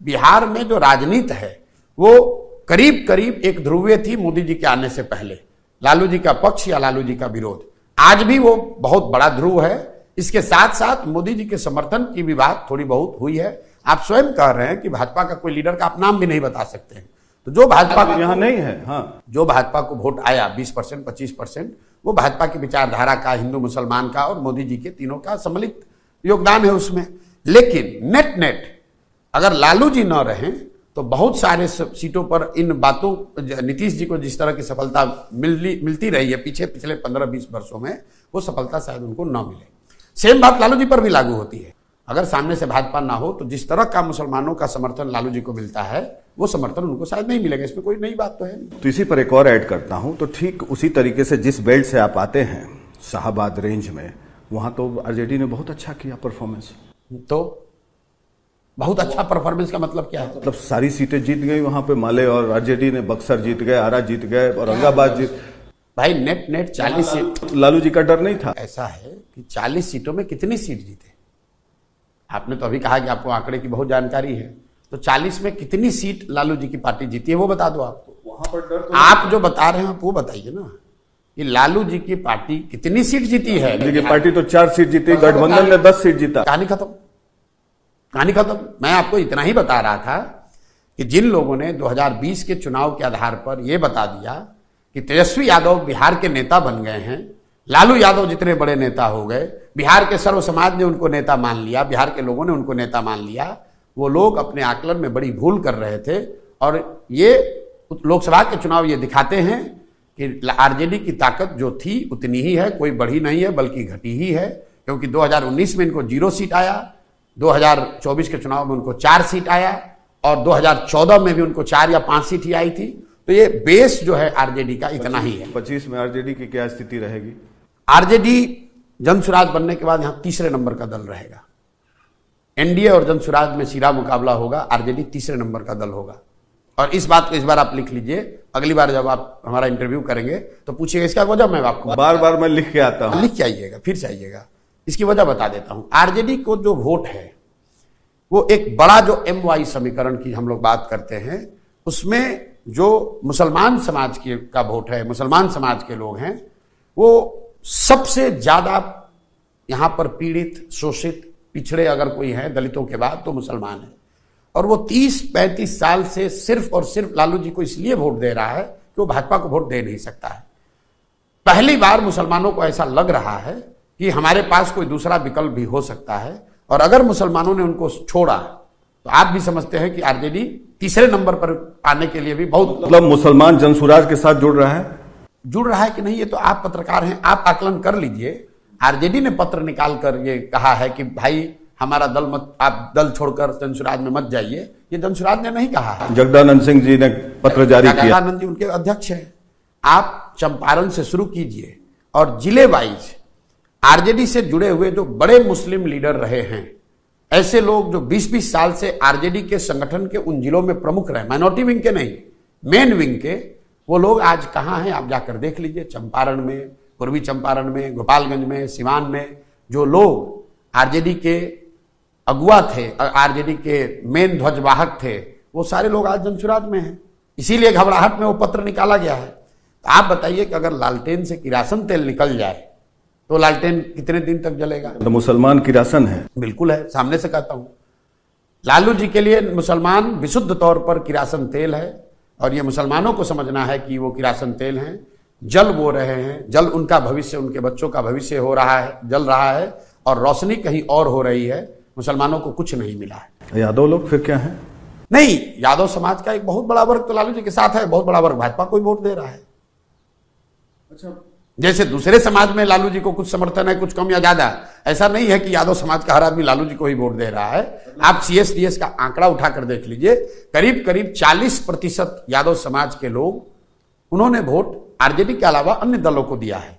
बिहार में जो राजनीति है वो करीब करीब एक ध्रुवीय थी मोदी जी के आने से पहले, लालू जी का पक्ष या लालू जी का विरोध। आज भी वो बहुत बड़ा ध्रुव है। इसके साथ साथ मोदी जी के समर्थन की भी बात थोड़ी बहुत हुई है। आप स्वयं कह रहे हैं कि भाजपा का कोई लीडर का आप नाम भी नहीं बता सकते हैं, तो जो भाजपा यहाँ नहीं है, हाँ, जो भाजपा को वोट आया 20% 25%, वो भाजपा की विचारधारा का, हिंदू मुसलमान का और मोदी जी के तीनों का सम्मिलित योगदान है उसमें। लेकिन नेट नेट अगर लालू जी न रहें तो बहुत सारे सीटों पर इन बातों, नीतीश जी को जिस तरह की सफलता मिलती रही है पिछले 15-20 वर्षों में, वो सफलता शायद उनको न मिले। सेम बात लालू जी पर भी लागू होती है। अगर सामने से भाजपा ना हो तो जिस तरह का मुसलमानों का समर्थन लालू जी को मिलता है वो समर्थन उनको शायद नहीं मिलेगा। इसमें कोई नई बात तो है नहीं। तो इसी पर एक और ऐड करता हूं, तो ठीक उसी तरीके से जिस बेल्ट से आप आते हैं शाहबाद रेंज में, वहां तो आरजेडी ने बहुत अच्छा किया परफॉर्मेंस। तो बहुत अच्छा परफॉर्मेंस का मतलब क्या है? मतलब सारी सीटें जीत गई वहां पे माले, और आरजेडी ने बक्सर जीत गए, आरा जीत गए, औरंगाबाद जीत। भाई नेट 40 सीट। लालू जी का डर नहीं था। ऐसा है कि 40 सीटों में कितनी सीट जीते? आपने तो अभी कहा कि आपको आंकड़े की बहुत जानकारी है, तो 40 में कितनी सीट लालू जी की पार्टी जीती है वो बता दो आपको। वहां पर डर तो आप जो बता रहे हैं आप वो बताइए ना कि लालू जी की पार्टी कितनी सीट जीती है। लालू जी की पार्टी तो 4 सीट जीती, गठबंधन ने 10 सीट जीता। कहानी खत्म, कहानी खत्म। मैं आपको इतना ही बता रहा था कि जिन लोगों ने 2020 के चुनाव के आधार पर यह बता दिया कि तेजस्वी यादव बिहार के नेता बन गए हैं, लालू यादव जितने बड़े नेता हो गए, बिहार के सर्व समाज ने उनको नेता मान लिया, बिहार के लोगों ने उनको नेता मान लिया, वो लोग अपने आकलन में बड़ी भूल कर रहे थे। और ये लोकसभा के चुनाव ये दिखाते हैं कि आरजेडी की ताकत जो थी उतनी ही है, कोई बढ़ी नहीं है बल्कि घटी ही है। क्योंकि 2019 में इनको 0 सीट आया, 2024 के चुनाव में उनको 4 सीट आया, और 2014 में भी उनको 4 या 5 सीट ही आई थी। तो ये बेस जो है आरजेडी का इतना ही है। 25 में आरजेडी की क्या स्थिति रहेगी? आरजेडी जनसुराज बनने के बाद यहां तीसरे नंबर का दल रहेगा। एनडीए और जनसुराज में सीधा मुकाबला होगा, आरजेडी तीसरे नंबर का दल होगा। और इस बात को इस बार आप लिख लीजिए, अगली बार जब आप हमारा इंटरव्यू करेंगे तो पूछिएगा इसका वजह मैं आपको बार मैं लिख के आता हूं। लिख के आइएगा, फिर से आइएगा। इसकी वजह बता देता हूं। आरजेडी को जो वोट है वो एक बड़ा जो MY समीकरण की हम लोग बात करते हैं, उसमें जो मुसलमान समाज का वोट है, मुसलमान समाज के लोग हैं, वो सबसे ज्यादा यहां पर पीड़ित, शोषित, पिछड़े अगर कोई है दलितों के बाद तो मुसलमान है। और वो 30-35 साल से सिर्फ और सिर्फ लालू जी को इसलिए वोट दे रहा है कि वो भाजपा को वोट दे नहीं सकता है। पहली बार मुसलमानों को ऐसा लग रहा है कि हमारे पास कोई दूसरा विकल्प भी हो सकता है, और अगर मुसलमानों ने उनको छोड़ा तो आप भी समझते हैं कि आरजेडी तीसरे नंबर पर आने के लिए भी बहुत, मतलब मुसलमान जनसुराज के साथ जुड़ रहा है कि नहीं, ये तो आप पत्रकार हैं, आप आकलन कर लीजिए। आरजेडी ने पत्र निकाल कर ये कहा है कि भाई हमारा दल मत, आप दल छोड़कर जनसुराज में मत जाइए, ये जनसुराज ने नहीं कहा है। जगदानंद सिंह जी ने पत्र जारी किया। जगदानंद जी उनके अध्यक्ष हैं। आप चंपारण से शुरू कीजिए और जिले वाइज आरजेडी से जुड़े हुए जो बड़े मुस्लिम लीडर रहे हैं, ऐसे लोग जो 20-20 साल से आरजेडी के संगठन के उन जिलों में प्रमुख रहे, माइनॉरिटी विंग के नहीं, मेन विंग के, वो लोग आज कहां हैं आप जाकर देख लीजिए। चंपारण में, पूर्वी चंपारण में, गोपालगंज में, सिवान में जो लोग आरजेडी के अगुआ थे, आरजेडी के मेन ध्वजवाहक थे, वो सारे लोग आज जनसुराज में हैं। इसीलिए घबराहट में वो पत्र निकाला गया है। तो आप बताइए कि अगर लालटेन से किरासन तेल निकल जाए तो लालटेन कितने दिन तक जलेगा? तो मुसलमान किरासन है। बिल्कुल है, सामने से कहता हूं। लालू जी के लिए मुसलमान विशुद्ध तौर पर किरासन तेल है, और ये मुसलमानों को समझना है कि वो किरासन तेल हैं। जल वो रहे हैं, जल उनका भविष्य, उनके बच्चों का भविष्य हो रहा है, जल रहा है, और रोशनी कहीं और हो रही है। मुसलमानों को कुछ नहीं मिला है। यादव लोग फिर क्या है? नहीं, यादव समाज का एक बहुत बड़ा वर्ग तो लालू जी के साथ है, बहुत बड़ा वर्ग भाजपा को ही वोट दे रहा है। अच्छा, जैसे दूसरे समाज में लालू जी को कुछ समर्थन है, कुछ कम या ज्यादा, ऐसा नहीं है कि यादव समाज का हर आदमी लालू जी को ही वोट दे रहा है। आप CSDS का आंकड़ा उठाकर देख लीजिए, करीब करीब 40% यादव समाज के लोग, उन्होंने वोट आरजेडी के अलावा अन्य दलों को दिया है।